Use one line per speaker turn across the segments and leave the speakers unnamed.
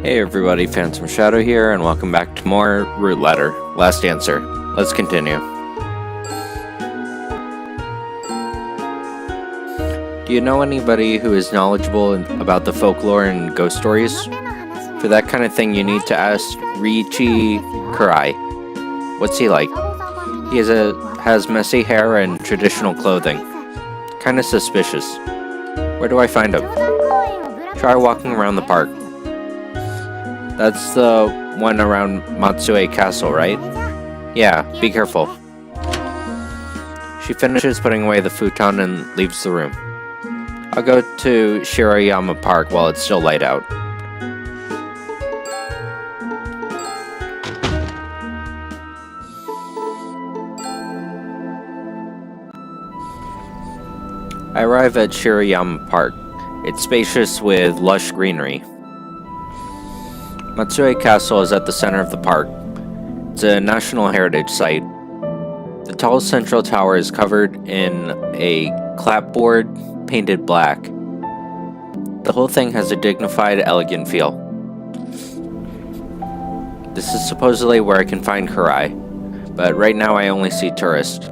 Hey everybody, Phantom Shadow here, and welcome back to more Root Letter. Last answer. Let's continue. Do you know anybody who is knowledgeable about the folklore and ghost stories? For that kind of thing, you need to ask Riichi Kurai. What's he like? He has messy hair and traditional clothing. Kinda suspicious. Where do I find him? Try walking around the park. That's the one around Matsue Castle, right? Yeah, be careful. She finishes putting away the futon and leaves the room. I'll go to Shirayama Park while it's still light out. I arrive at Shirayama Park. It's spacious with lush greenery. Matsue Castle is at the center of the park. It's a National Heritage Site. The tall central tower is covered in a clapboard painted black. The whole thing has a dignified, elegant feel. This is supposedly where I can find Kurai, but right now I only see tourists.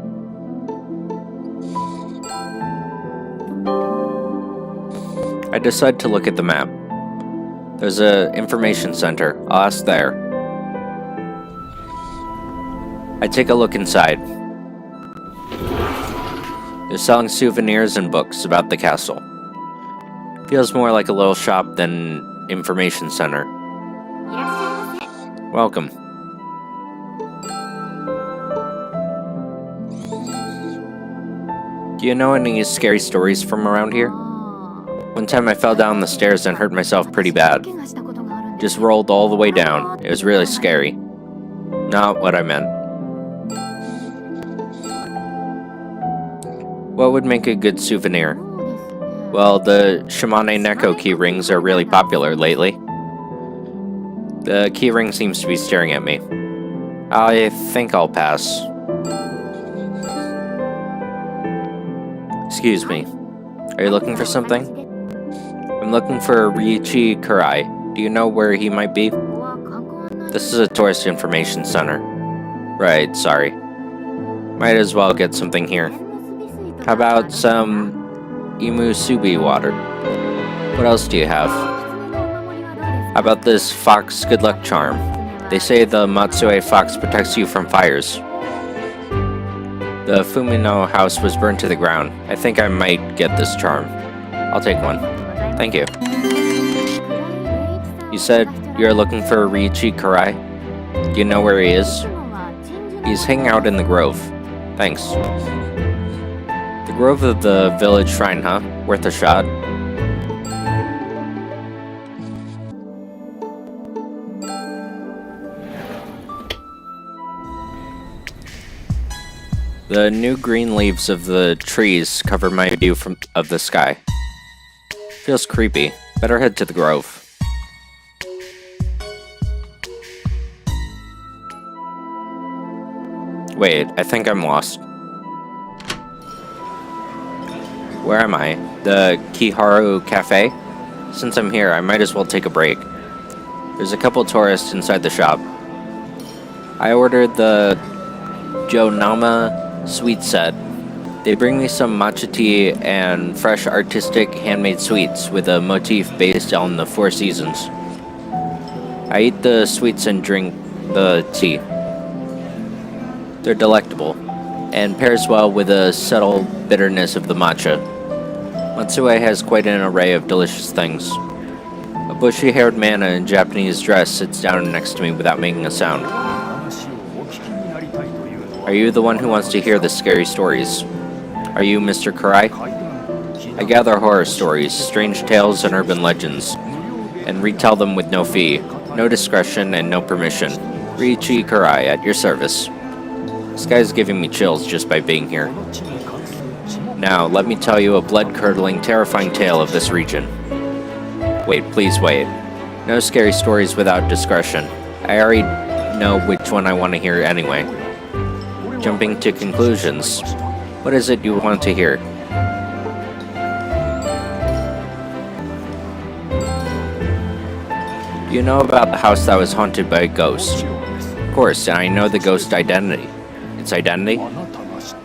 I decide to look at the map. There's an information center. I'll ask there. I take a look inside. They're selling souvenirs and books about the castle. Feels more like a little shop than an information center. Welcome. Do you know any scary stories from around here? One time I fell down the stairs and hurt myself pretty bad. Just rolled all the way down. It was really scary. Not what I meant. What would make a good souvenir? Well, the Shimane Neko key rings are really popular lately. The key ring seems to be staring at me. I think I'll pass. Excuse me. Are you looking for something? I'm looking for Riichi Kurai. Do you know where he might be? This is a tourist information center. Right, sorry. Might as well get something here. How about some Imusubi water? What else do you have? How about this fox good luck charm? They say the Matsue fox protects you from fires. The Fumino house was burned to the ground. I think I might get this charm. I'll take one. Thank you. You said you're looking for Riichi Kurai? Do you know where he is? He's hanging out in the grove. Thanks. The grove of the village shrine, huh? Worth a shot. The new green leaves of the trees cover my view of the sky. Feels creepy. Better head to the grove. Wait, I think I'm lost. Where am I? The Kiharu Cafe? Since I'm here, I might as well take a break. There's a couple tourists inside the shop. I ordered the Jonama sweet set. They bring me some matcha tea and fresh artistic handmade sweets with a motif based on the 4 seasons. I eat the sweets and drink the tea. They're delectable, and pairs well with the subtle bitterness of the matcha. Matsue has quite an array of delicious things. A bushy-haired man in a Japanese dress sits down next to me without making a sound. Are you the one who wants to hear the scary stories? Are you Mr. Kurai? I gather horror stories, strange tales, and urban legends, and retell them with no fee, no discretion, and no permission. Riichi Kurai, at your service. This guy's giving me chills just by being here. Now, let me tell you a blood-curdling, terrifying tale of this region. Wait, please wait. No scary stories without discretion. I already know which one I want to hear anyway. Jumping to conclusions. What is it you want to hear? You know about the house that was haunted by a ghost? Of course, and I know the ghost identity. Its identity?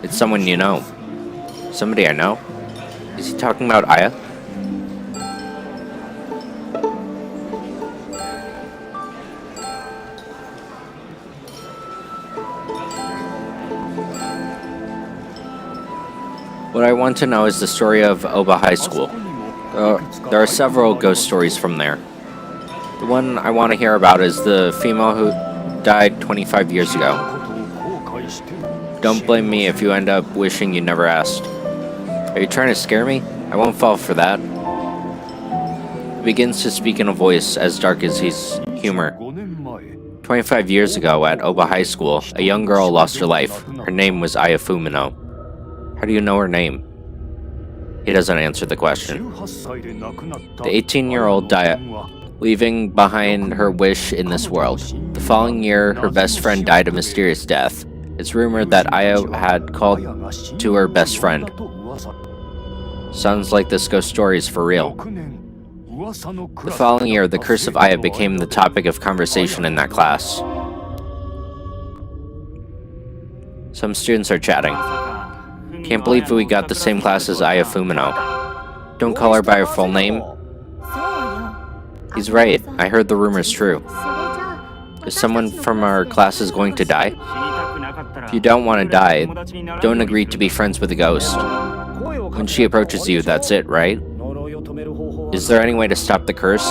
It's someone you know. Somebody I know? Is he talking about Aya? What I want to know is the story of Oba High School. There are several ghost stories from there. The one I want to hear about is the female who died 25 years ago. Don't blame me if you end up wishing you never asked. Are you trying to scare me? I won't fall for that. He begins to speak in a voice as dark as his humor. 25 years ago at Oba High School, a young girl lost her life. Her name was Aya Fumino. How do you know her name? He doesn't answer the question. The 18-year-old died, leaving behind her wish in this world. The following year, her best friend died a mysterious death. It's rumored that Aya had called to her best friend. Sounds like this ghost story is for real. The following year, the curse of Aya became the topic of conversation in that class. Some students are chatting. Can't believe we got the same class as Aya Fumino. Don't call her by her full name. He's right. I heard the rumor's true. Is someone from our class is going to die? If you don't want to die, don't agree to be friends with a ghost. When she approaches you, that's it, right? Is there any way to stop the curse?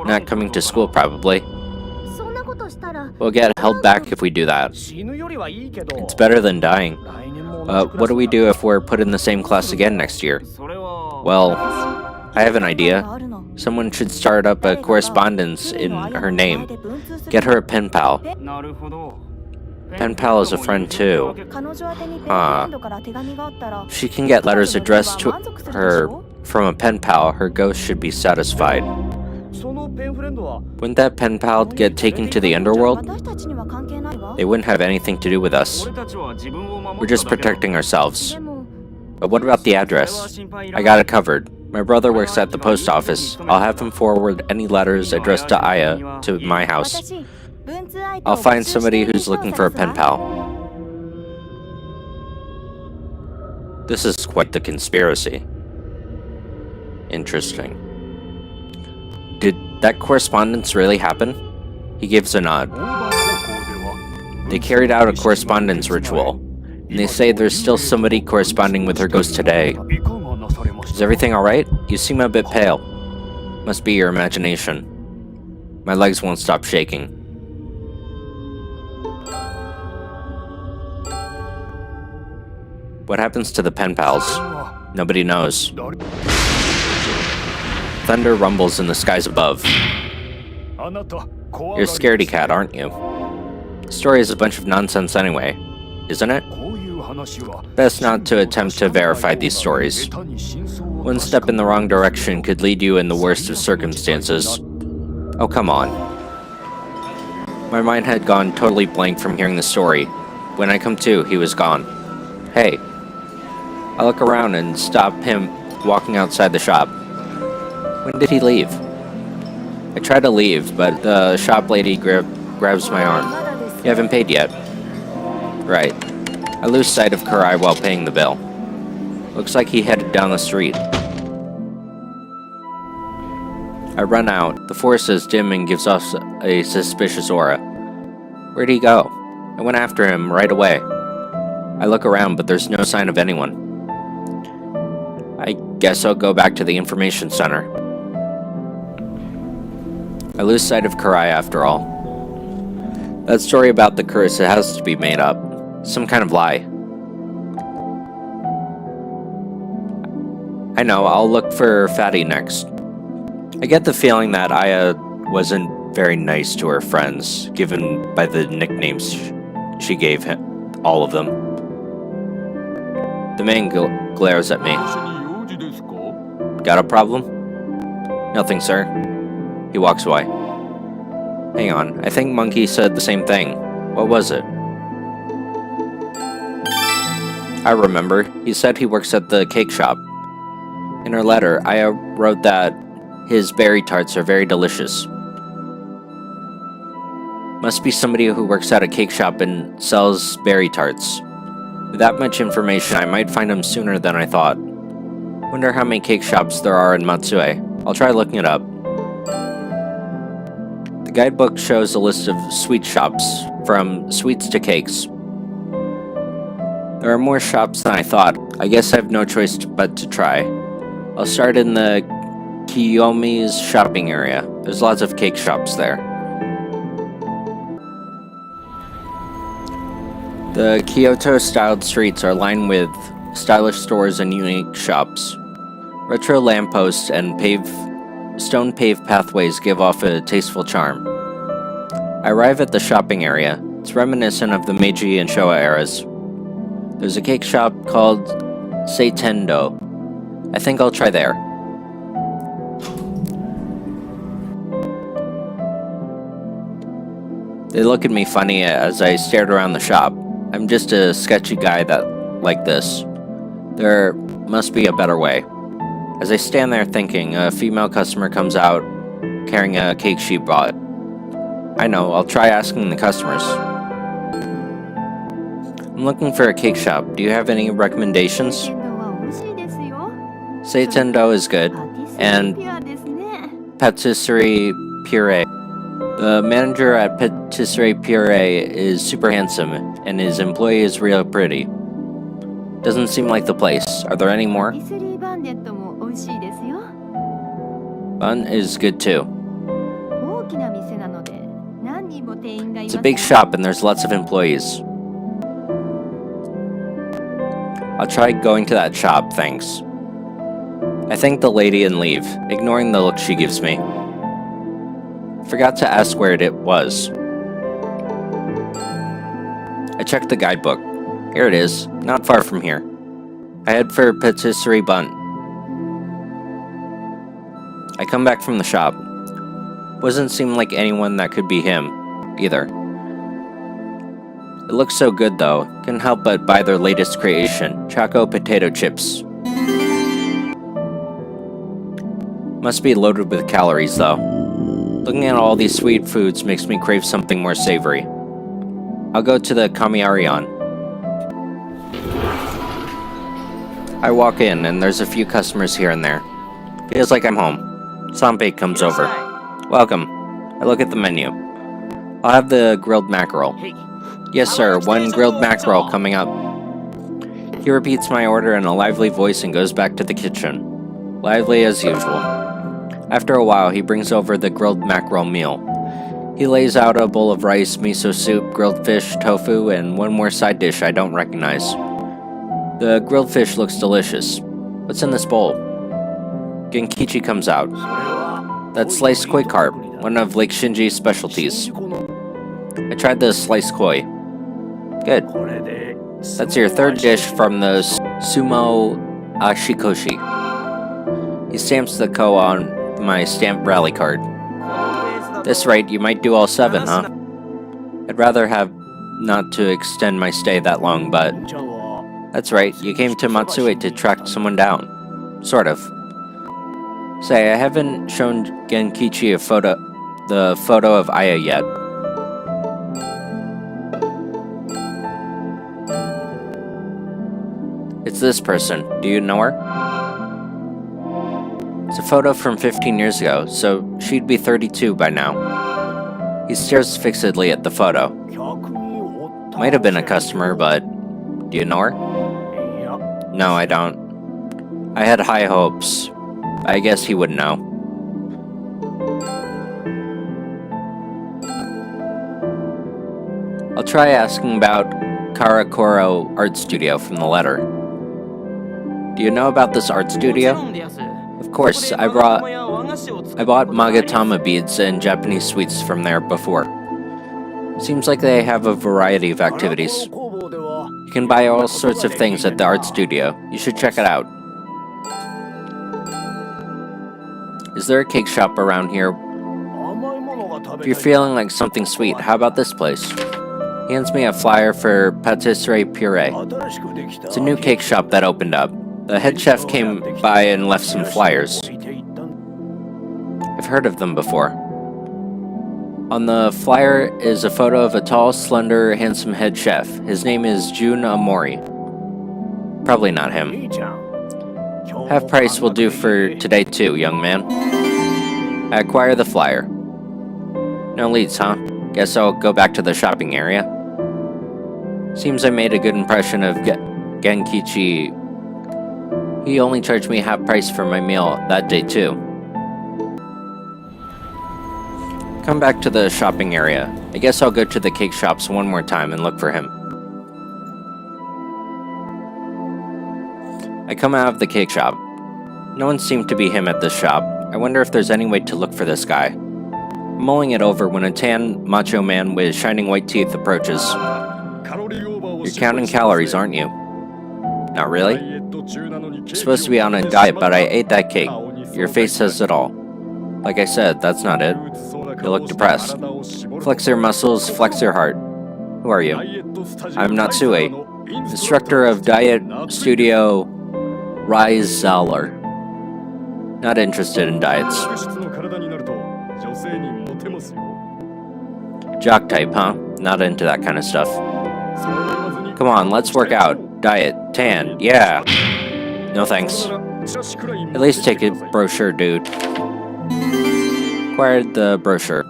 Not coming to school, probably. We'll get held back if we do that. It's better than dying. What do we do if we're put in the same class again next year? Well, I have an idea. Someone should start up a correspondence in her name. Get her a pen pal. Pen pal is a friend too. If she can get letters addressed to her from a pen pal, her ghost should be satisfied. Wouldn't that pen pal get taken to the underworld? They wouldn't have anything to do with us. We're just protecting ourselves. But what about the address? I got it covered. My brother works at the post office. I'll have him forward any letters addressed to Aya to my house. I'll find somebody who's looking for a pen pal. This is quite the conspiracy. Interesting. Did that correspondence really happen? He gives a nod. They carried out a correspondence ritual, and they say there's still somebody corresponding with her ghost today. Is everything alright? You seem a bit pale. Must be your imagination. My legs won't stop shaking. What happens to the pen pals? Nobody knows. Thunder rumbles in the skies above. You're a scaredy cat, aren't you? The story is a bunch of nonsense anyway, isn't it? Best not to attempt to verify these stories. One step in the wrong direction could lead you in the worst of circumstances. Oh, come on. My mind had gone totally blank from hearing the story. When I come to, he was gone. Hey. I look around and stop him walking outside the shop. When did he leave? I try to leave, but the shop lady grabs my arm. You haven't paid yet. Right. I lose sight of Karai while paying the bill. Looks like he headed down the street. I run out. The forest is dim and gives off a suspicious aura. Where'd he go? I went after him right away. I look around, but there's no sign of anyone. I guess I'll go back to the information center. I lose sight of Karai after all. That story about the curse, it has to be made up. Some kind of lie. I know, I'll look for Fatty next. I get the feeling that Aya wasn't very nice to her friends, given by the nicknames she gave him, all of them. The man glares at me. Got a problem? Nothing, sir. He walks away. Hang on, I think Monkey said the same thing. What was it? I remember. He said he works at the cake shop. In her letter, Aya wrote that his berry tarts are very delicious. Must be somebody who works at a cake shop and sells berry tarts. With that much information, I might find him sooner than I thought. Wonder how many cake shops there are in Matsue. I'll try looking it up. The guidebook shows a list of sweet shops, from sweets to cakes. There are more shops than I thought. I guess I have no choice but to try. I'll start in the Kiyomi's shopping area. There's lots of cake shops there. The Kyoto-styled streets are lined with stylish stores and unique shops. Retro lampposts and stone-paved pathways give off a tasteful charm. I arrive at the shopping area. It's reminiscent of the Meiji and Showa eras. There's a cake shop called Seitendo. I think I'll try there. They look at me funny as I stared around the shop. I'm just a sketchy guy like this. There must be a better way. As I stand there thinking, a female customer comes out carrying a cake she bought. I know, I'll try asking the customers. I'm looking for a cake shop. Do you have any recommendations? Seitendo is good, and Patisserie Puree. The manager at Patisserie Puree is super handsome, and his employee is real pretty. Doesn't seem like the place. Are there any more? Bun is good too. It's a big shop and there's lots of employees. I'll try going to that shop, thanks. I thank the lady and leave, ignoring the look she gives me. Forgot to ask where it was. I checked the guidebook. Here it is, not far from here. I head for Patisserie Bun. I come back from the shop. Doesn't seem like anyone that could be him, either. It looks so good though, couldn't help but buy their latest creation, Choco Potato Chips. Must be loaded with calories though. Looking at all these sweet foods makes me crave something more savory. I'll go to the Kamiarion. I walk in and there's a few customers here and there. Feels like I'm home. Sanpei comes over. Welcome. I look at the menu. I'll have the grilled mackerel. Yes, sir. One grilled mackerel coming up. He repeats my order in a lively voice and goes back to the kitchen. Lively as usual. After a while, he brings over the grilled mackerel meal. He lays out a bowl of rice, miso soup, grilled fish, tofu, and one more side dish I don't recognize. The grilled fish looks delicious. What's in this bowl? Genkichi comes out. That's sliced koi carp, one of Lake Shinji's specialties. I tried the sliced koi. Good. That's your third dish from the Sumo Ashikoshi. He stamps the ko on my stamp rally card. This rate, you might do all 7, huh? I'd rather have not to extend my stay that long, but... That's right, you came to Matsue to track someone down. Sort of. Say, I haven't shown Genkichi the photo of Aya yet. It's this person. Do you know her? It's a photo from 15 years ago, so she'd be 32 by now. He stares fixedly at the photo. Might have been a customer, but... Do you know her? No, I don't. I had high hopes. I guess he would know. I'll try asking about Karakoro Art Studio from the letter. Do you know about this art studio? Of course, I bought Magatama beads and Japanese sweets from there before. Seems like they have a variety of activities. You can buy all sorts of things at the art studio. You should check it out. Is there a cake shop around here? If you're feeling like something sweet, how about this place? He hands me a flyer for Patisserie Puree. It's a new cake shop that opened up. The head chef came by and left some flyers. I've heard of them before. On the flyer is a photo of a tall, slender, handsome head chef. His name is Jun Amori. Probably not him. Half price will do for today too, young man. I acquire the flyer. No leads, huh? Guess I'll go back to the shopping area. Seems I made a good impression of Genkichi. He only charged me half price for my meal that day too. Come back to the shopping area. I guess I'll go to the cake shops one more time and look for him. I come out of the cake shop. No one seemed to be him at this shop. I wonder if there's any way to look for this guy. I'm mulling it over when a tan, macho man with shining white teeth approaches. You're counting calories, aren't you? Not really? You're supposed to be on a diet, but I ate that cake. Your face says it all. Like I said, that's not it. You look depressed. Flex your muscles, flex your heart. Who are you? I'm Natsue, instructor of Diet Studio Rise Zeller. Not interested in diets. Jock type, huh? Not into that kind of stuff. Come on, let's work out. Diet, tan, yeah. No thanks. At least take a brochure, dude. Acquired the brochure.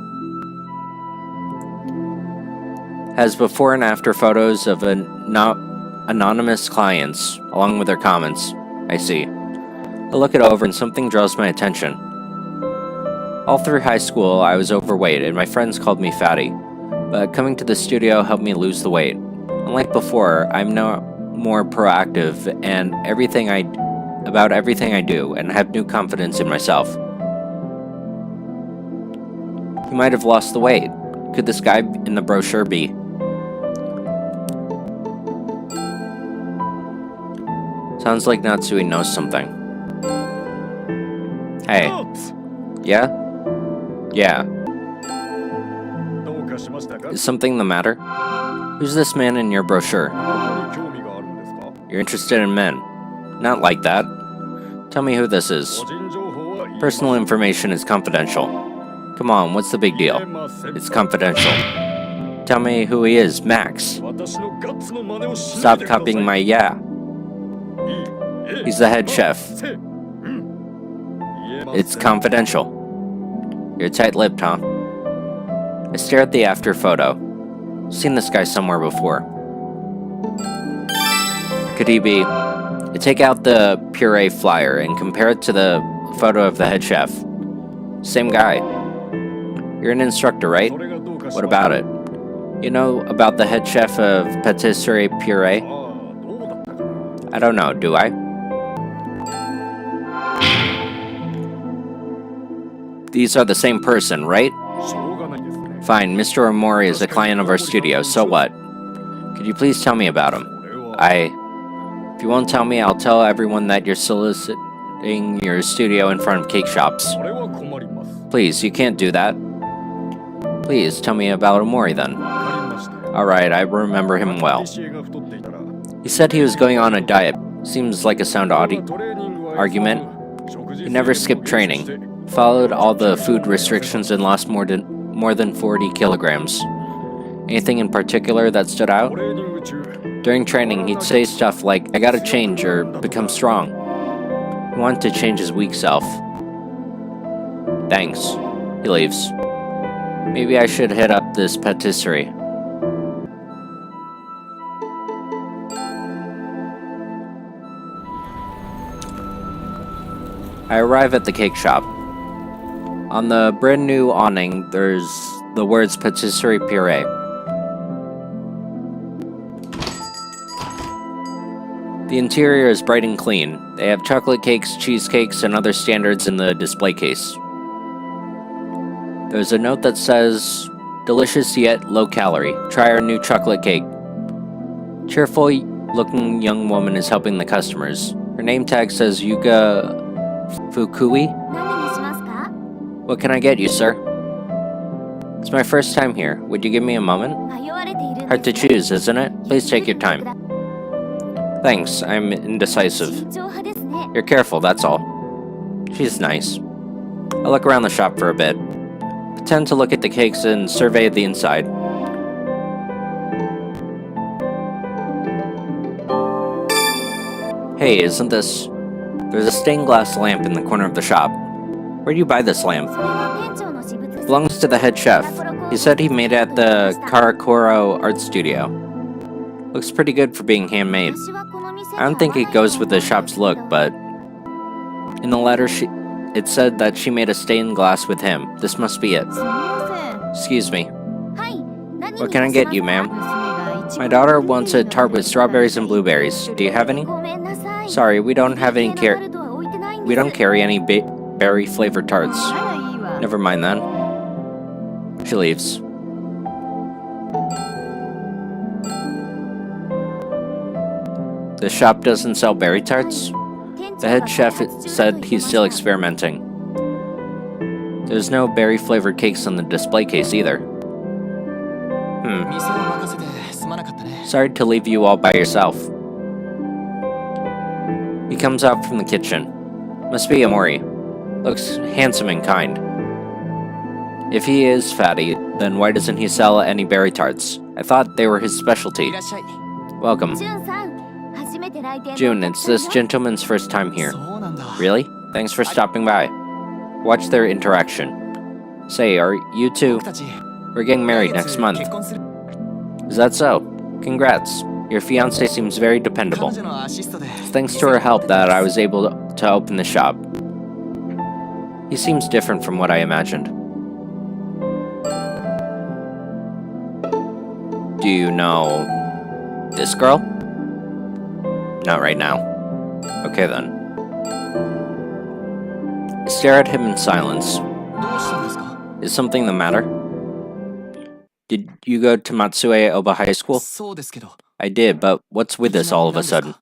Has before and after photos of anonymous clients, along with their comments. I see. I look it over and something draws my attention. All through high school, I was overweight and my friends called me fatty. But coming to the studio helped me lose the weight. Unlike before, I'm now more proactive and about everything I do and have new confidence in myself. He might have lost the weight. Could this guy in the brochure be? Sounds like Natsui knows something. Hey. Yeah? Yeah. Is something the matter? Who's this man in your brochure? You're interested in men. Not like that. Tell me who this is. Personal information is confidential. Come on, what's the big deal? It's confidential. Tell me who he is, Max. Stop copying my yeah. He's the head chef. It's confidential. You're tight-lipped, huh? I stare at the after photo. Seen this guy somewhere before. Could he be? I take out the puree flyer and compare it to the photo of the head chef. Same guy. You're an instructor, right? What about it? You know about the head chef of patisserie puree? I don't know, do I? These are the same person, right? Fine, Mr. Omori is a client of our studio, so what? Could you please tell me about him? If you won't tell me, I'll tell everyone that you're soliciting your studio in front of cake shops. Please, you can't do that. Please, tell me about Omori then. Alright, I remember him well. He said he was going on a diet. Seems like a sound argument. He never skipped training. Followed all the food restrictions and lost more than 40 kilograms. Anything in particular that stood out? During training, he'd say stuff like, I gotta change or become strong. He wanted to change his weak self. Thanks. He leaves. Maybe I should hit up this patisserie. I arrive at the cake shop. On the brand new awning, there's the words patisserie puree. The interior is bright and clean. They have chocolate cakes, cheesecakes, and other standards in the display case. There's a note that says, delicious yet low calorie. Try our new chocolate cake. Cheerful looking young woman is helping the customers. Her name tag says Yuga Fukui. What can I get you, sir? It's my first time here. Would you give me a moment? Hard to choose, isn't it? Please take your time. Thanks, I'm indecisive. You're careful, that's all. She's nice. I look around the shop for a bit. tend to look at the cakes and survey the inside. Hey, isn't this... There's a stained glass lamp in the corner of the shop. Where do you buy this lamp? It belongs to the head chef. He said he made it at the Karakoro art studio. Looks pretty good for being handmade. I don't think it goes with the shop's look, but... In the letter, it said that she made a stained glass with him. This must be it. Excuse me. What can I get you, ma'am? My daughter wants a tart with strawberries and blueberries. Do you have any? Sorry, we don't have any we don't carry any berry-flavored tarts. Never mind then. She leaves. The shop doesn't sell berry tarts? The head chef said he's still experimenting. There's no berry-flavored cakes on the display case either. Sorry to leave you all by yourself. He comes out from the kitchen. Must be Amori. Looks handsome and kind. If he is fatty, then why doesn't he sell any berry tarts? I thought they were his specialty. Welcome. June, it's this gentleman's first time here. Really? Thanks for stopping by. Watch their interaction. Say, are you two? We're getting married next month. Is that so? Congrats. Your fiancé seems very dependable. It's thanks to her help that I was able to open the shop. He seems different from what I imagined. Do you know this girl? Not right now. Okay then. I stare at him in silence. Is something the matter? Did you go to Matsue Oba High School? I did, but what's with this all of a sudden?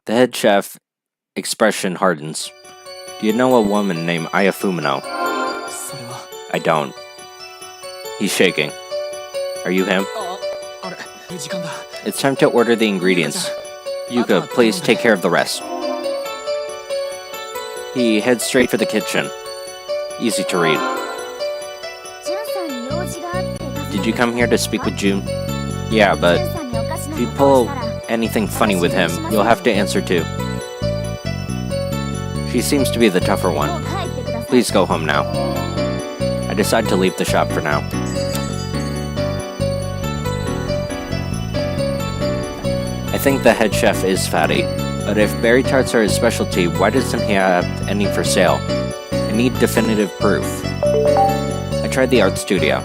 The head chef expression hardens. Do you know a woman named Aya Fumino? I don't. He's shaking. Are you him? It's time to order the ingredients. Yuka, please take care of the rest. He heads straight for the kitchen. Easy to read. Did you come here to speak with June? Yeah, but if you pull anything funny with him, you'll have to answer too. She seems to be the tougher one. Please go home now. I decide to leave the shop for now. I think the head chef is fatty, but if berry tarts are his specialty, why doesn't he have any for sale? I need definitive proof. I tried the art studio.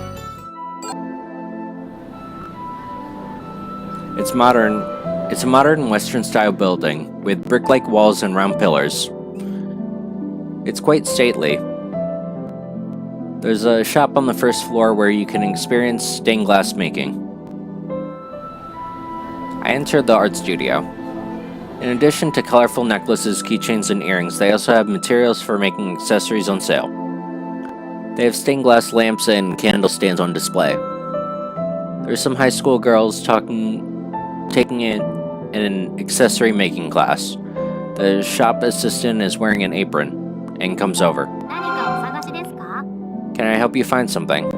It's a modern Western-style building with brick-like walls and round pillars. It's quite stately. There's a shop on the first floor where you can experience stained glass making. I entered the art studio. In addition to colorful necklaces, keychains, and earrings, they also have materials for making accessories on sale. They have stained glass lamps and candle stands on display. There's some high school girls taking an accessory making class. The shop assistant is wearing an apron and comes over. Can I help you find something?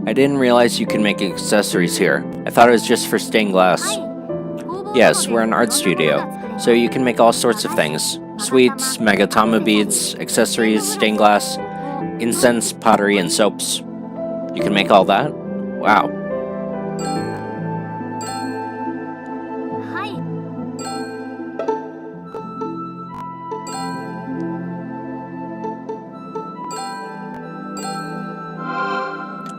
I didn't realize you can make accessories here. I thought it was just for stained glass. Yes, we're an art studio, so you can make all sorts of things. Sweets, magatama beads, accessories, stained glass, incense, pottery, and soaps. You can make all that? Wow.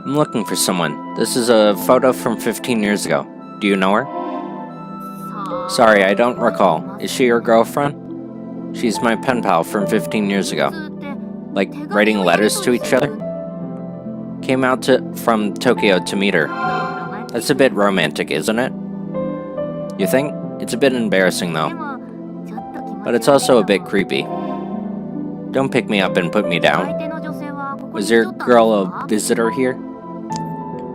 I'm looking for someone. This is a photo from 15 years ago. Do you know her? Sorry, I don't recall. Is she your girlfriend? She's my pen pal from 15 years ago. Like writing letters to each other? Came out from Tokyo to meet her. That's a bit romantic, isn't it? You think? It's a bit embarrassing though. But it's also a bit creepy. Don't pick me up and put me down. Was your girl a visitor here?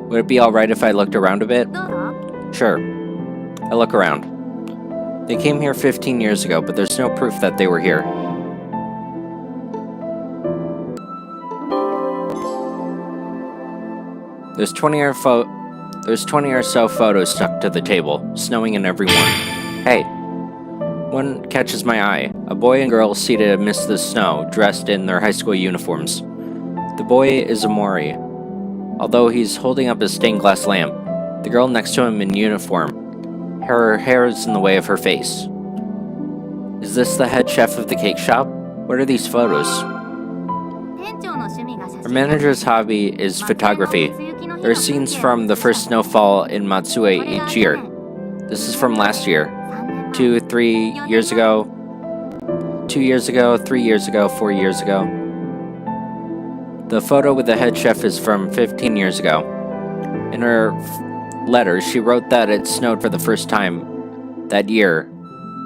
Would it be alright if I looked around a bit? Sure. I look around. They came here 15 years ago, but there's no proof that they were here. There's 20 or so photos stuck to the table, snowing in every one. Hey! One catches my eye. A boy and girl seated amidst the snow, dressed in their high school uniforms. The boy is a Mori, although he's holding up a stained glass lamp. The girl next to him in uniform. Her hair is in the way of her face. Is this the head chef of the cake shop? What are these photos? Our manager's hobby is photography. There are scenes from the first snowfall in Matsue each year. This is from last year. 3 years ago, 2 years ago, 3 years ago, 4 years ago. The photo with the head chef is from 15 years ago. In her letter, she wrote that it snowed for the first time that year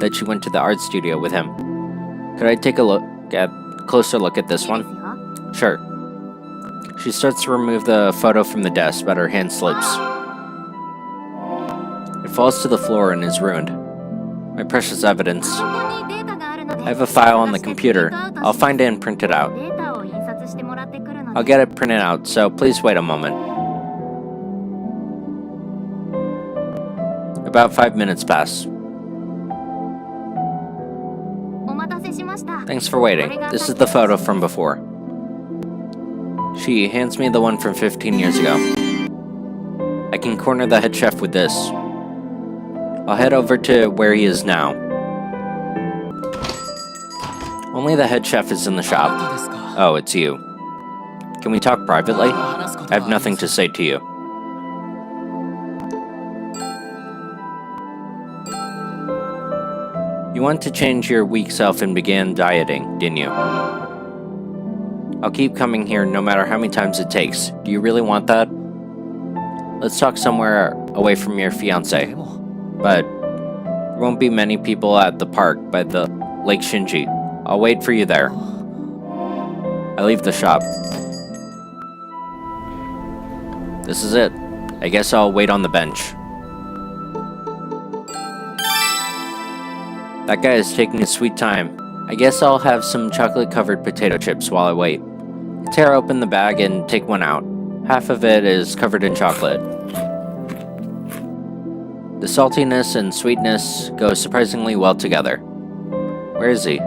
that she went to the art studio with him. Could I take a closer look at this one? Sure. She starts to remove the photo from the desk, but her hand slips. It falls to the floor and is ruined. My precious evidence. I have a file on the computer. I'll find it and print it out. I'll get it printed out, so please wait a moment. About 5 minutes pass. Thanks for waiting. This is the photo from before. She hands me the one from 15 years ago. I can corner the head chef with this. I'll head over to where he is now. Only the head chef is in the shop. Oh, it's you. Can we talk privately? I have nothing to say to you. You wanted to change your weak self and began dieting, didn't you? I'll keep coming here no matter how many times it takes. Do you really want that? Let's talk somewhere away from your fiancé. But there won't be many people at the park by the Lake Shinji. I'll wait for you there. I leave the shop. This is it. I guess I'll wait on the bench. That guy is taking his sweet time. I guess I'll have some chocolate-covered potato chips while I wait. I tear open the bag and take one out. Half of it is covered in chocolate. The saltiness and sweetness go surprisingly well together. Where is he?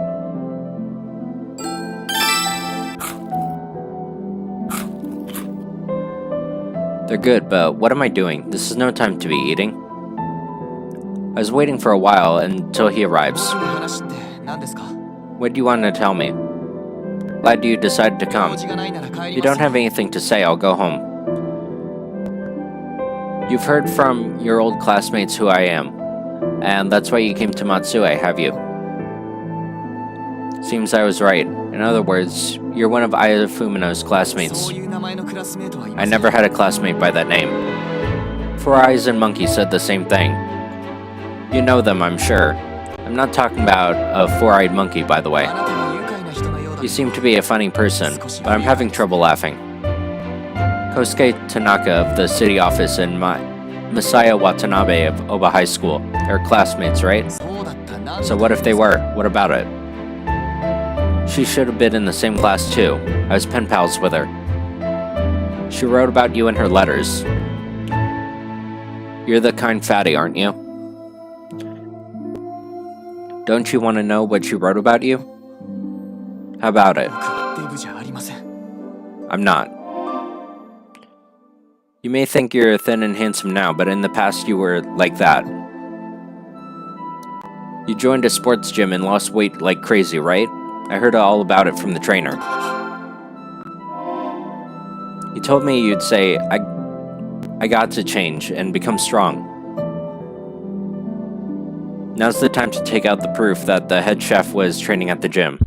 They're good, but what am I doing? This is no time to be eating. I was waiting for a while until he arrives. What do you want to tell me? Glad you decided to come. If you don't have anything to say, I'll go home. You've heard from your old classmates who I am, and that's why you came to Matsue, have you? Seems I was right. In other words, you're one of Aya Fumino's classmates. I never had a classmate by that name. Four Eyes and Monkey said the same thing. You know them, I'm sure. I'm not talking about a four-eyed monkey, by the way. You seem to be a funny person, but I'm having trouble laughing. Kosuke Tanaka of the city office and Masaya Watanabe of Oba High School are classmates, right? So what if they were? What about it? She should have been in the same class too. I was pen pals with her. She wrote about you in her letters. You're the kind fatty, aren't you? Don't you want to know what she wrote about you? How about it? I'm not. You may think you're thin and handsome now, but in the past you were like that. You joined a sports gym and lost weight like crazy, right? I heard all about it from the trainer. He told me you'd say, I got to change and become strong. Now's the time to take out the proof that the head chef was training at the gym.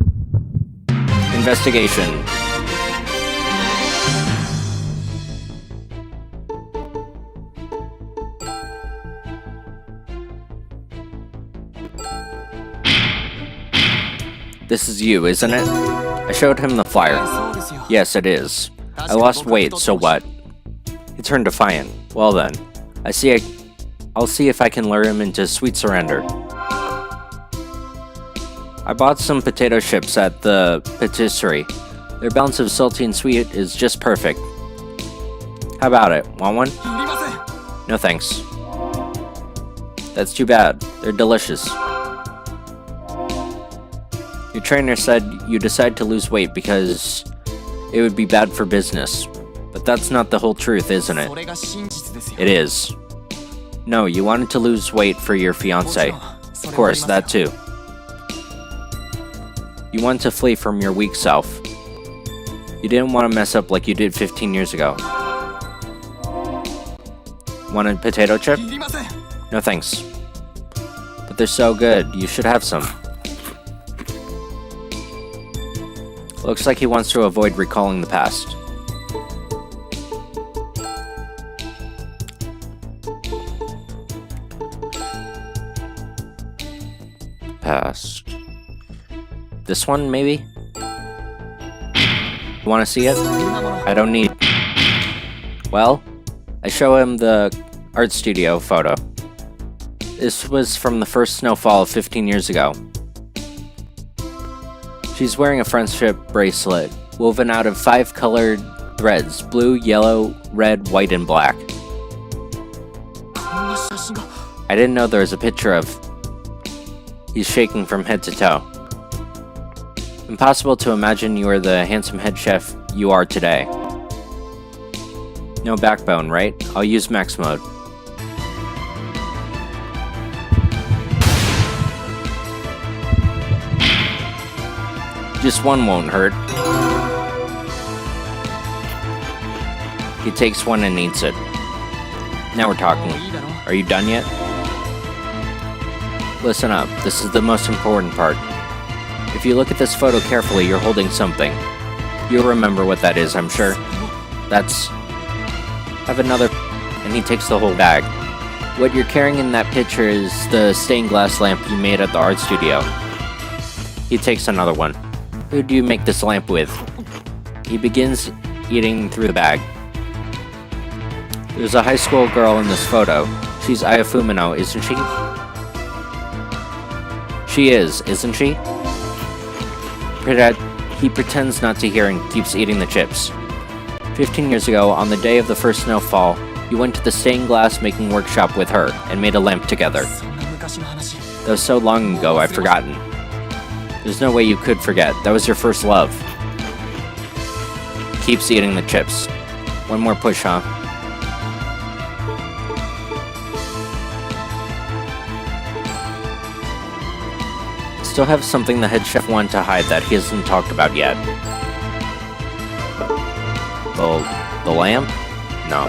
Investigation. This is you, isn't it? I showed him the flyer. Yes, it is. I lost weight, so what? He turned defiant. Well then, I'll see if I can lure him into sweet surrender. I bought some potato chips at the patisserie. Their balance of salty and sweet is just perfect. How about it? Want one? No thanks. That's too bad. They're delicious. Your trainer said you decide to lose weight because it would be bad for business. But that's not the whole truth, isn't it? It is. No, you wanted to lose weight for your fiancé. Of course, that too. You wanted to flee from your weak self. You didn't want to mess up like you did 15 years ago. Want a potato chip? No thanks. But they're so good, you should have some. Looks like he wants to avoid recalling the past. Past. This one, maybe? You want to see it? I don't need... Well, I show him the art studio photo. This was from the first Snowfall 15 years ago. She's wearing a friendship bracelet, woven out of 5 colored threads: blue, yellow, red, white, and black. I didn't know there was a picture of... He's shaking from head to toe. Impossible to imagine you are the handsome head chef you are today. No backbone, right? I'll use max mode. Just one won't hurt. He takes one and eats it. Now we're talking. Are you done yet? Listen up, this is the most important part. If you look at this photo carefully, you're holding something. You'll remember what that is, I'm sure. That's... Have another... And he takes the whole bag. What you're carrying in that picture is the stained glass lamp you made at the art studio. He takes another one. Who do you make this lamp with? He begins eating through the bag. There's a high school girl in this photo. She's Aya Fumino, isn't she? She is, isn't she? He pretends not to hear and keeps eating the chips. 15 years ago, on the day of the first snowfall, you went to the stained glass making workshop with her and made a lamp together. That was so long ago, I've forgotten. There's no way you could forget. That was your first love. Keeps eating the chips. One more push, huh? Still have something the head chef wanted to hide that he hasn't talked about yet. The lamp? No.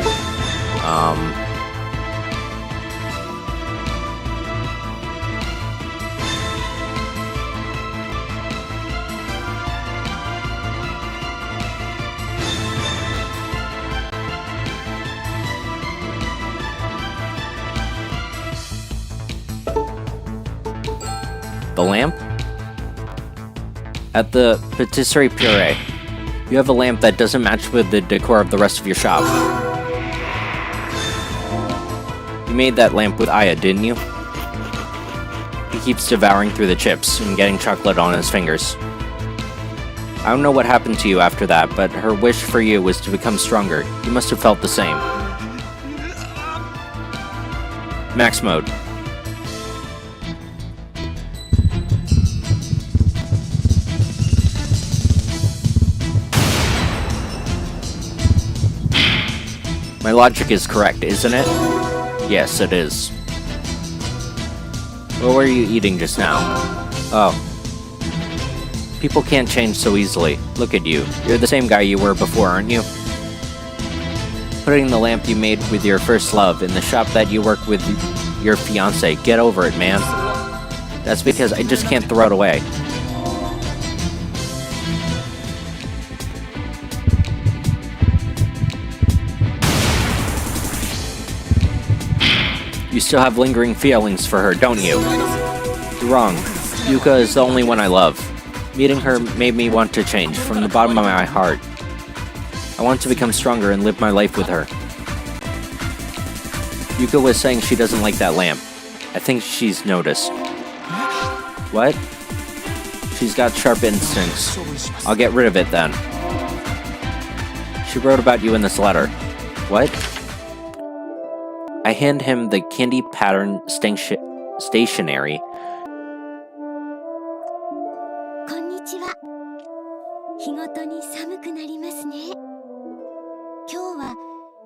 The lamp? At the patisserie puree, you have a lamp that doesn't match with the decor of the rest of your shop. You made that lamp with Aya, didn't you? He keeps devouring through the chips and getting chocolate on his fingers. I don't know what happened to you after that, but her wish for you was to become stronger. You must have felt the same. Max mode. My logic is correct, isn't it? Yes, it is. What were you eating just now? Oh. People can't change so easily. Look at you. You're the same guy you were before, aren't you? Putting the lamp you made with your first love in the shop that you work with your fiancé. Get over it, man. That's because I just can't throw it away. You still have lingering feelings for her, don't you? You're wrong. Yuka is the only one I love. Meeting her made me want to change, from the bottom of my heart. I want to become stronger and live my life with her. Yuka was saying she doesn't like that lamp. I think she's noticed. What? She's got sharp instincts. I'll get rid of it then. She wrote about you in this letter. What? I hand him the candy pattern stationery.
こんにちは。日ごとに寒くなりますね。今日は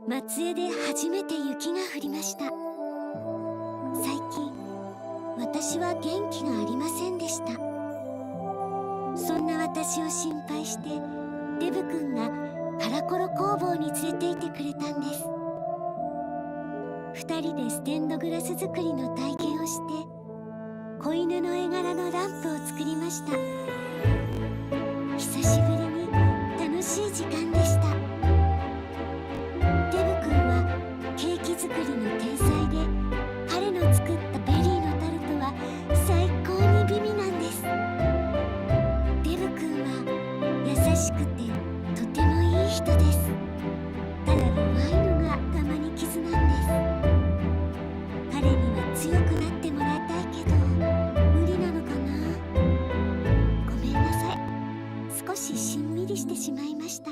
松江で初めて雪が降りました。最近、私は元気がありませんでした。そんな私を心配して、デブ君がカラコロ工房に連れて行ってくれたんです。二人でステンドグラス作りの体験をして、子犬の絵柄のランプを作りました。久しぶりに楽しい時間でした。デブ君はケーキ作りの天才で、彼の作ったベリーのタルトは最高に美味なんです。デブ君は優しくてとてもいい人です。ただ弱いのがたまに傷なんです。彼には強くなってもらいたいけど、無理なのかな。ごめんなさい。少ししんみりしてしまいました。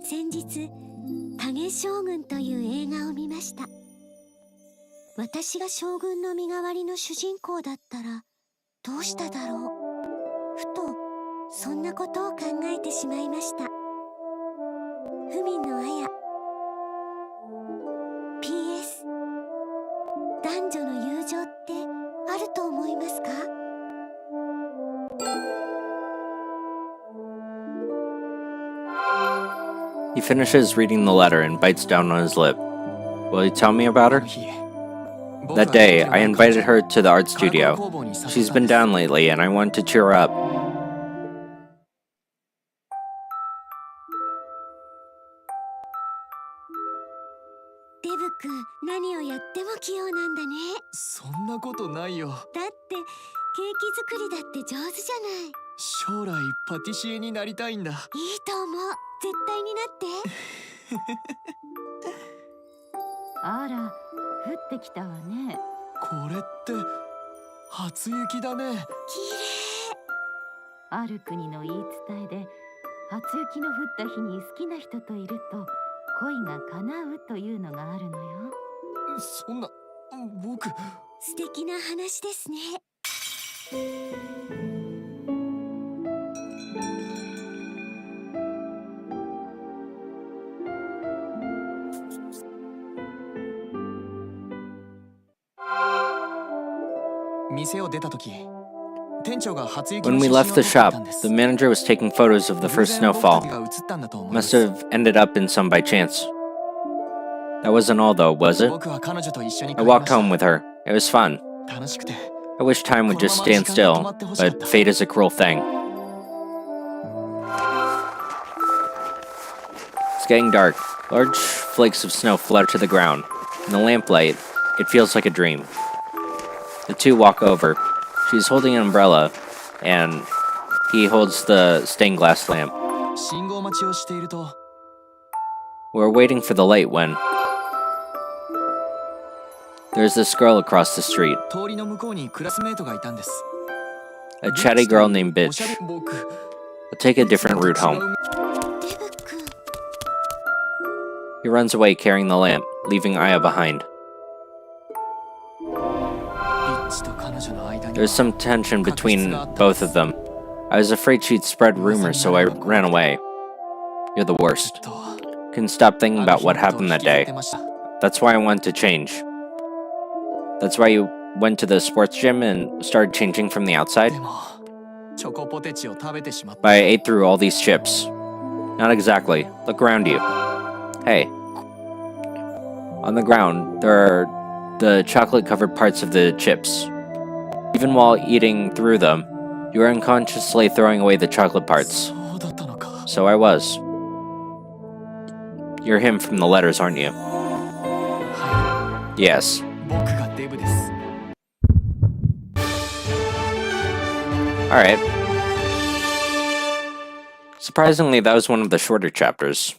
先日、影将軍という映画を見ました。私が将軍の身代わりの主人公だったらどうしただろう。ふとそんなことを考えてしまいました。ふみのあや PS 男女の友情ってあると思いますか？
He finishes reading the letter and bites down on his lip. Will you tell me about her? That day, I invited her to the art studio. She's been down lately, and I wanted to cheer her up.
デブ君、何をやっても器用なんだね。
そんなことないよ。
だってケーキ作りだって上手じゃない。
将来パティシエになりたいんだ。
いいと思う。絶対になって。
あら、降ってきたわね。
これって初雪だね。
きれい。
ある国の言い伝えで、初雪の降った日に好きな人といると恋が叶うというのがあるのよ。
そんな、僕。
素敵な話ですね。
店を出た時、店長が初雪
When
の
we
写
left
真を撮
the
っていた
shop,
んです。
the manager was taking photos of the
偶
first
然僕た
snowfall.
ちが写ったんだと思いま
Must
す。
have ended up in some by chance. That wasn't all, though, was it?
僕は彼女と一緒に
I
帰りま
walked
した。
home with her. It was fun.
楽しくて。
I wish time would just stand still, but fate is a cruel thing. It's getting dark. Large flakes of snow flutter to the ground. In the lamplight, it feels like a dream. The two walk over. She's holding an umbrella, and he holds the stained glass lamp.
信号待ちをしていると、
We're waiting for the light when there's this girl across the street,
通りの向こうにクラスメートがいたんです。
a chatty girl named
おしゃ
Bitch.
れ僕。
I'll take a different route home.
デブ君、
He runs away carrying the lamp, leaving Aya behind.
ビッチと彼女の間に
There's some tension between both of them. I was afraid she'd spread rumors, so I ran away. You're the worst.
と
Couldn't stop thinking about what happened that
引きずっ
day.
てました。
That's why I wanted to change. That's why you went to the sports gym and started changing from the outside?
でもチョコポテチを食べてしまった。
But I ate through all these chips. Not exactly. Look around you. Hey. On the ground, there are the chocolate-covered parts of the chips. Even while eating through them, you were unconsciously throwing away the chocolate parts.
そうだったのか。
So I was. You're him from the letters, aren't you?
は
Yes.
い、僕がデブです。
Alright. Surprisingly, that was one of the shorter chapters.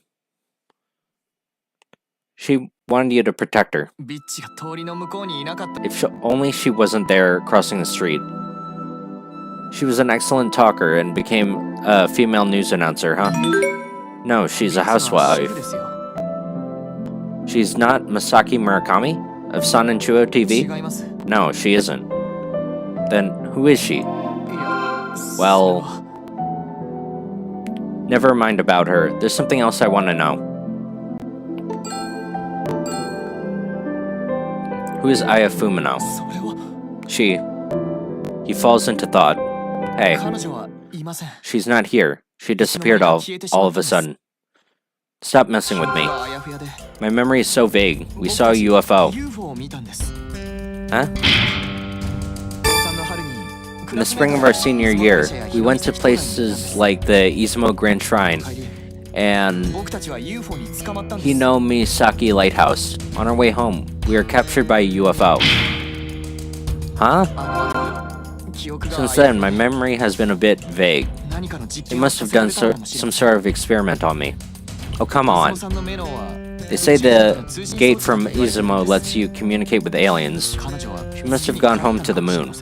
She wanted you to protect her.
ビッチが通りの向こうにいなかった。
If only she wasn't there crossing the street. She was an excellent talker and became a female news announcer, huh? No, she's a housewife. She's not Masaki Murakami of Sun and Chuo
違
TV?
います。
No, she isn't. Then who is she?
いや、
Well, never mind about her. There's something else I want to know. Who is Aya Fumino?
それは
He falls into thought. Hey,
彼女はいません。
she's not here. She disappeared all of a sudden. Stop messing with me.
あやふやで
My memory is so vague. We saw a UFO.
UFO を見たんです。
Huh?
高3の春に
In the spring of our senior year, we went to places like the Izumo Grand Shrine and
僕たちは UFO に捕まったんです。
Hinomiisaki Lighthouse. On our way home, we were captured by a UFO. Huh?
記憶が
Since then, my memory has been a bit vague.
何かの実
They
験を
must
さ
have
せら
done
れたのかもしれ
some
ない
sort of experiment on me. Oh, come
細
on.
野さんのメロンは
They say the gate from Izumo lets you communicate with aliens.
彼女は
She must have gone home to the moon.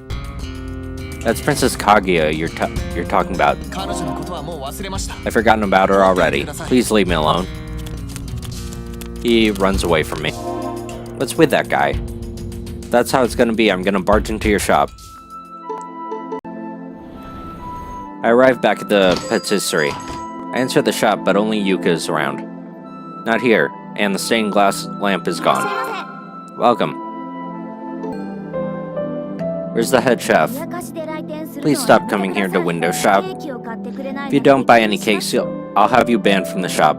That's Princess Kaguya you're talking about.
彼女のことはもう忘れました。
I've forgotten about her already. Please leave me alone. He runs away from me. What's with that guy? That's how it's gonna be. I'm gonna barge into your shop. I arrive back at the patisserie. I enter the shop, but only Yuka is around. Not here, and the stained glass lamp is gone. Welcome. Where's the head chef? Please stop coming here to window shop. If you don't buy any cakes, I'll have you banned from the shop.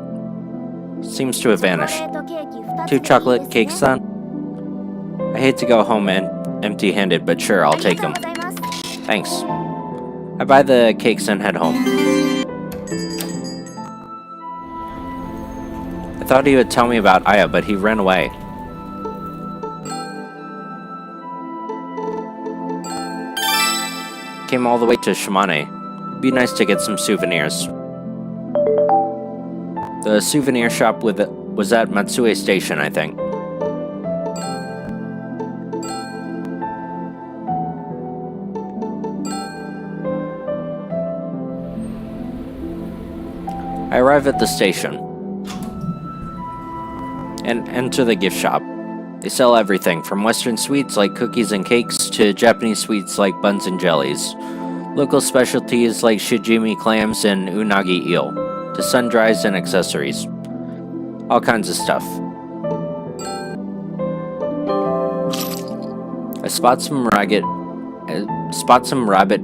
Seems to have vanished. 2 chocolate cakes then? I hate to go home empty-handed, but sure, I'll take them. Thanks. I buy the cakes and head home. I thought he would tell me about Aya, but he ran away. Came all the way to Shimane. It'd be nice to get some souvenirs. The souvenir shop was at Matsue Station, I think. I arrive at the station and enter the gift shop. They sell everything from Western sweets like cookies and cakes to Japanese sweets like buns and jellies, local specialties like shijimi clams and unagi eel, to sundries and accessories. All kinds of stuff. I spot some rabbit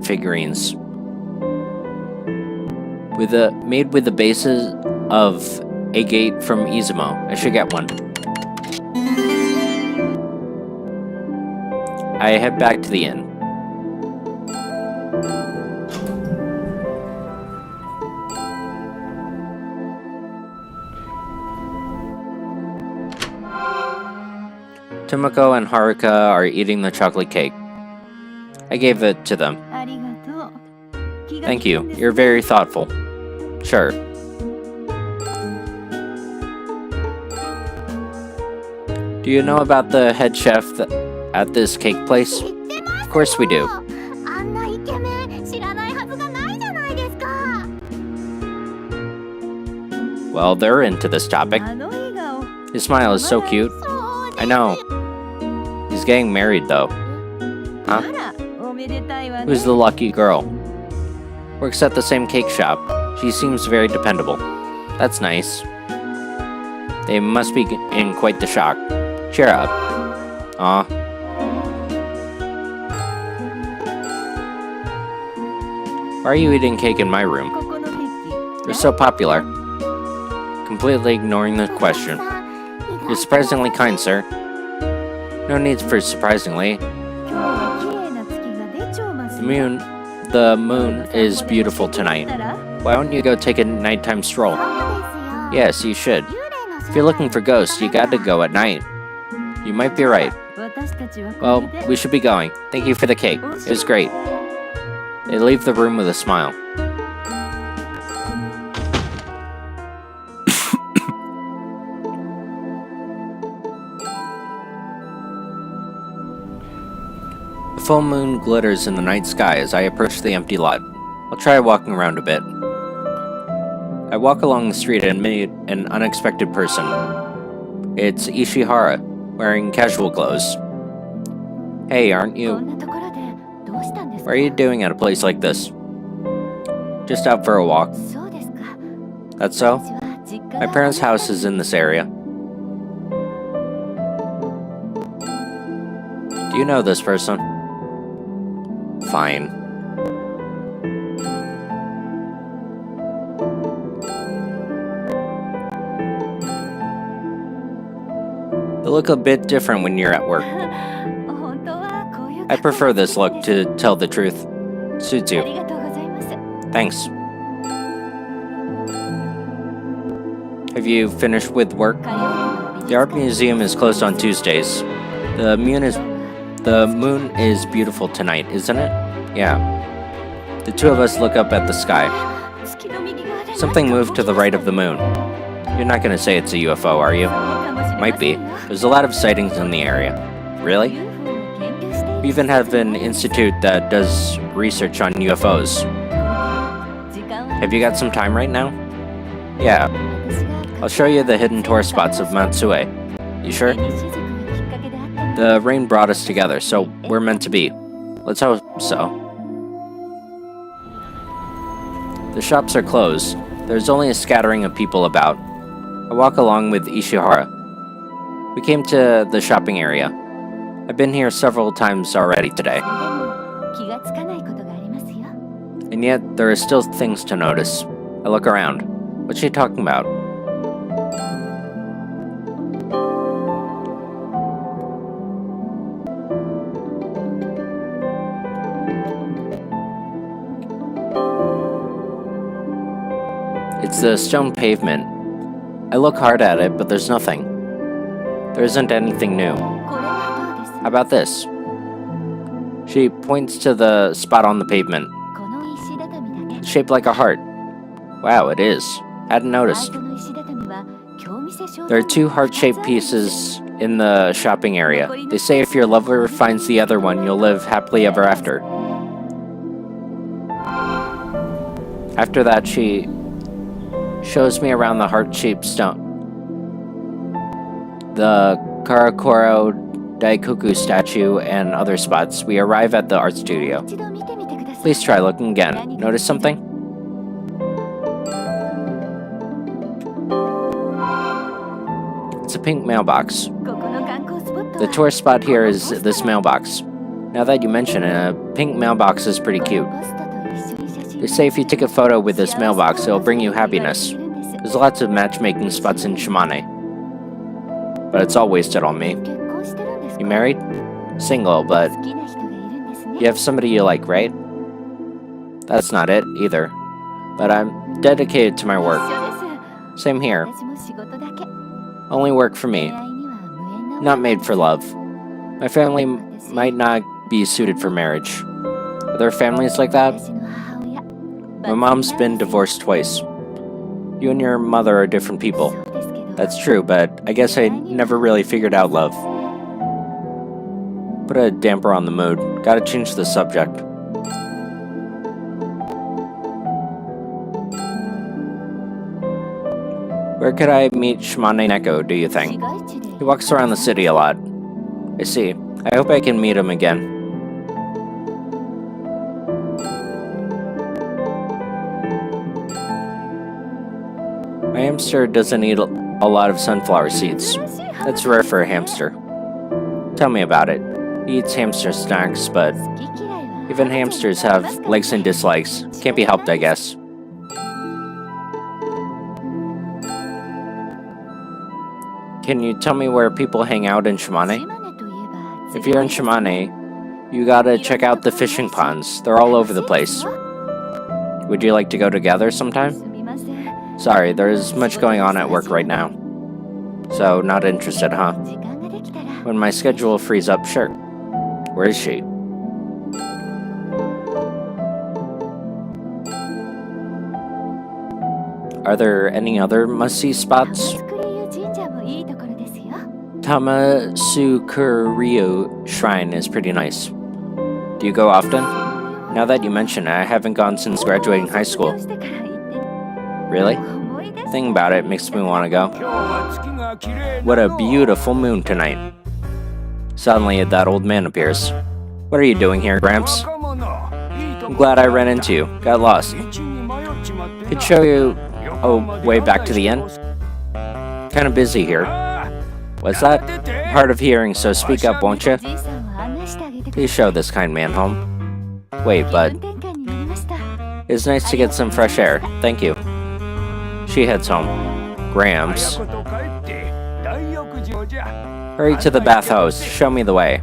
figurines made with the bases of a gate from Izumo. I should get one. I head back to the inn. Tomoko and Haruka are eating the chocolate cake. I gave it to them.
ありがとう。気が
Thank
利
you.
くんですね
You're very thoughtful. Sure. Do you know about the head chef at this cake place? Of course we do.
あんなイケメン知らないはずがないじゃないですか。
Well, they're into this topic.
あの笑顔。
His smile is so cute.
そうです
I know. He's getting married though.
あ
Huh?
ら、おめでたいわね。
Who's the lucky girl? Works at the same cake shop. She seems very dependable. That's nice. They must be in quite the shock. Cheer up. Aw. Why are you eating cake in my room?
ここの壁。
You're so popular. Completely ignoring the question. You're surprisingly kind, sir. No need for surprisingly.
今日は綺麗な月が出ちょうます
The
よ。
moon is beautiful tonight.
なら
Why don't you go take a nighttime stroll?
そうですよ
Yes, you should.
幽霊の
If you're looking for ghosts, you gotta go at night. You might be right.
私たちはこ
Well,
れで
we should be going. Thank you for the cake. It was great. They leave the room with a smile. The full moon glitters in the night sky as I approach the empty lot. I'll try walking around a bit. I walk along the street and meet an unexpected person. It's Ishihara, wearing casual clothes. Hey, aren't you?
こんなところでどうしたんですか？
What are you doing at a place like this? Just out for a walk.
そうですか。
That's so?
私は実家
My
が
parents' house is in this area. Do you know this person? Fine. You look a bit different when you're at work.
本当はこういう
I prefer this look, to tell the truth. Suits
あ
you.
りがとうございます。
Thanks. Have you finished with work?
火曜日の美
The
術
art
館
museum is closed on Tuesdays. The moon is beautiful tonight, isn't it? Yeah. The two of us look up at the sky.
月の右側で
Something moved to the right of the moon. You're not gonna say it's a UFO, are you?
そうかもしれま
Might
せ
be.
んよ
There's a lot of sightings in the area. Really?
UFO を研究している
We even have an institute that does research on UFOs.
時間は
Have you got some time right now? Yeah.
私が
I'll show you the hidden tourist spots of Matsue. You sure?
手に雫がきっかけであったり
The rain brought us together, so we're meant to be. Let's hope so. The shops are closed. There's only a scattering of people about. I walk along with Ishihara. We came to the shopping area. I've been here several times already today.
それでも気がつかないことがありますよ
And yet, there are still things to notice. I look around. What's she talking about? It's the stone pavement. I look hard at it, but there's nothing. There isn't anything new.
これはどうです
How about this? She points to the spot on the pavement.
この石畳だけ
Shaped like a heart. Wow, it is. Hadn't
ハー
noticed.
トの石畳は興味せ商
There are two heart-shaped pieces in the shopping area. They say if your lover finds the other one, you'll live happily ever after. After that, she shows me around the heart-shaped stone. The Karakoro Daikoku statue and other spots. We arrive at the art studio.
一度見てみてください
Please try looking again. Notice something? It's a pink mailbox.
ここの観光スポット
The
は
tourist spot here is this mailbox. Now that you mention it, a pink mailbox is pretty cute.
ポストと一緒に写真
They say if you take a photo with this mailbox, it'll bring you happiness.
幸せを望んでいるんです
There's lots of matchmaking spots in Shimane. But it's all wasted on me.
結婚してるんですか
You married? Single, but
好きな人がいるんですね
you have somebody you like, right? That's not it, either. But I'm dedicated to my
一
work.
緒です
Same here.
私も仕事だけ
Only work for
恋
me.
愛には無縁な
Not made for love. My family might not be suited for marriage. Are there families like that?
私の母親
My mom's been divorced twice. You and your mother are different people.
そうですけど
That's true, but I guess I never really figured out love. Put a damper on the mood. Gotta change the subject. Where could I meet Shimane Neko, do you
市
think?
街地で
He walks around the city a lot. I see. I hope I can meet him again. My hamster doesn't eat a lot of sunflower seeds.
珍しい話
That's rare for a hamster. Tell me about it. He eats hamster snacks, but
好き嫌いは
even hamsters have likes and dislikes. Can't be helped, I guess. Can you tell me where people hang out in Shimane?
島根といえば
If you're in Shimane, you gotta check out the fishing ponds. They're all over the place. Would you like to go together sometime?
すみません
Sorry, there's much going on at work right now. So, not interested, huh?
時間ができたら
When my schedule frees up, sure. Where is she? Are there any other must-see
玉
spots?
造湯神社もいいところですよ
Tamasukuriyo Shrine is pretty nice. Do you go often? Now that you mention it, I haven't gone since graduating high school. Really? Thinking about it makes me want to go. What a beautiful moon tonight. Suddenly, that old man appears. What are you doing here, Gramps? I'm glad I ran into you. Got lost. Could show you a way back to the inn? Kinda busy here. What's that? Hard of hearing, so speak up, won't you? Please show this kind man home. Wait, bud. It's nice to get some fresh air. Thank you. She heads home. Gramps. Hurry to the bathhouse. Show me the way.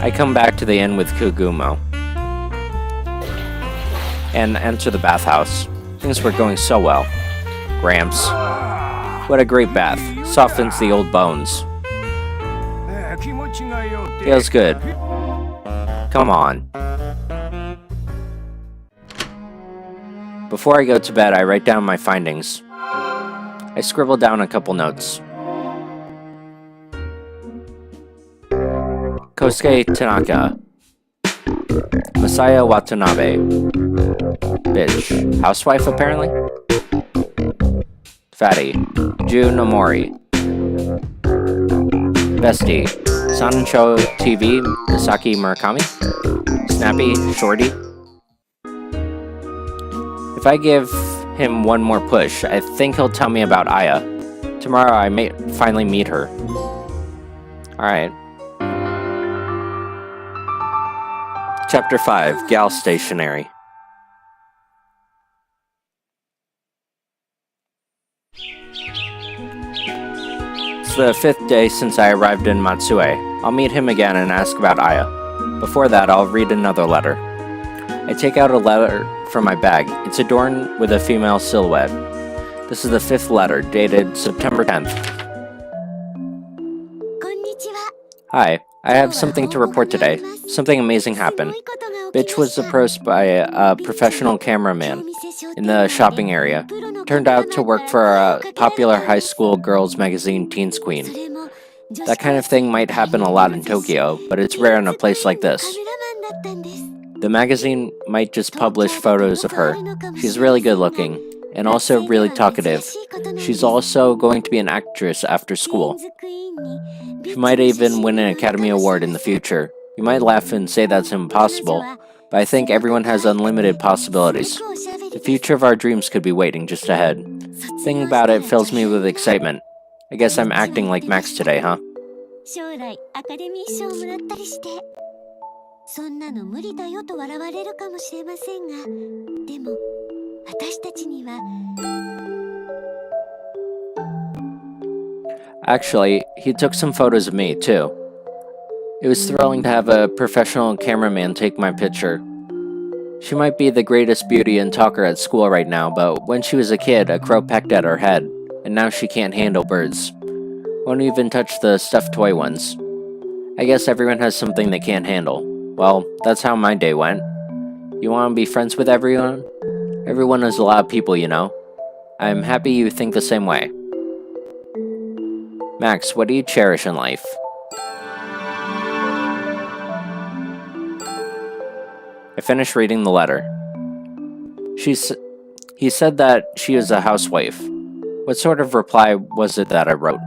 I come back to the inn with Kugumo and enter the bathhouse. Things were going so well. Gramps. What a great bath. Softens the old bones. Feels good. Come on. Before I go to bed, I write down my findings. I scribble down a couple notes. Kosuke Tanaka. Masaya Watanabe. Bitch. Housewife, apparently? Fatty. Jun Omori. Bestie. Sancho TV. Misaki Murakami. Snappy. Shorty. If I give him one more push, I think he'll tell me about Aya. Tomorrow I may finally meet her. Alright. Chapter 5, Gal Stationery. It's the 5th day since I arrived in Matsue. I'll meet him again and ask about Aya. Before that, I'll read another letter. I take out a letter from my bag. It's adorned with a female silhouette. This is the 5th letter, dated September 10th. Hi, I have something to report today. Something amazing happened. Bitch was approached by a professional cameraman in the shopping area. Turned out to work for a popular high school girls magazine, Teens Queen. That kind of thing might happen a lot in Tokyo, but it's rare in a place like this. The magazine might just publish photos of her. She's really good looking, and also really talkative. She's also going to be an actress after school. She might even win an Academy Award in the future. You might laugh and say that's impossible, but I think everyone has unlimited possibilities. The future of our dreams could be waiting just ahead. Thinking about it fills me with excitement. I guess I'm acting like Max today, huh? そんなの無理だよと笑われるかもしれませんが、でも私たちには Actually, he took some photos of me, too. It was thrilling to have a professional cameraman take my picture. She might be the greatest beauty and talker at school right now, but when she was a kid, a crow pecked at her head, and now she can't handle birds. Won't even touch the stuffed toy ones. I guess everyone has something they can't handle. Well, that's how my day went. You want to be friends with everyone? Everyone is a lot of people, you know. I'm happy you think the same way. Max, what do you cherish in life? I finished reading the letter. He said that she is a housewife. What sort of reply was it that I wrote?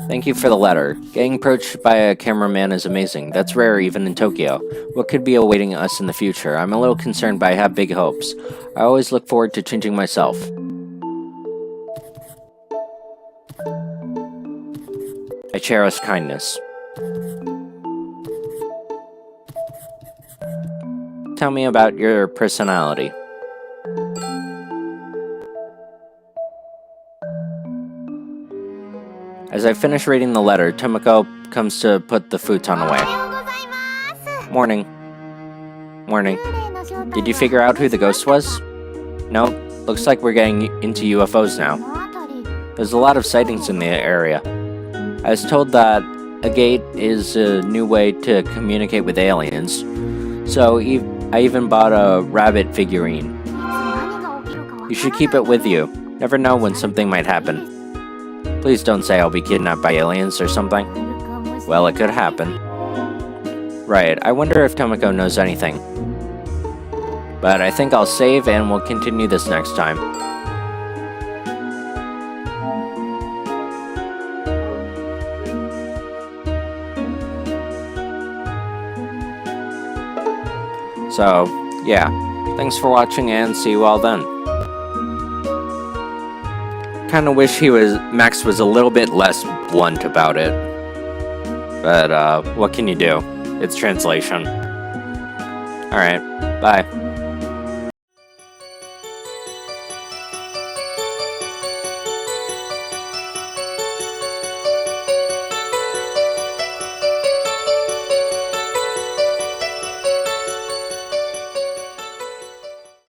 Thank you for the letter. Getting approached by a cameraman is amazing. That's rare even in Tokyo. What could be awaiting us in the future? I'm a little concerned, but I have big hopes. I always look forward to changing myself. I cherish kindness. Tell me about your personality. As I finish reading the letter, Tomoko comes to put the futon away. Morning. Morning. Did you figure out who the ghost was? No, looks like we're getting into UFOs now. There's a lot of sightings in the area. I was told that a gate is a new way to communicate with aliens, so I even bought a rabbit figurine. You should keep it with you. Never know when something might happen. Please don't say I'll be kidnapped by aliens or something. Well, it could happen. Right, I wonder if Tomoko knows anything. But I think I'll save and we'll continue this next time. So, yeah. Thanks for watching and see you all then. Kinda wish Max was a little bit less blunt about it. But, what can you do? It's translation. Alright, bye.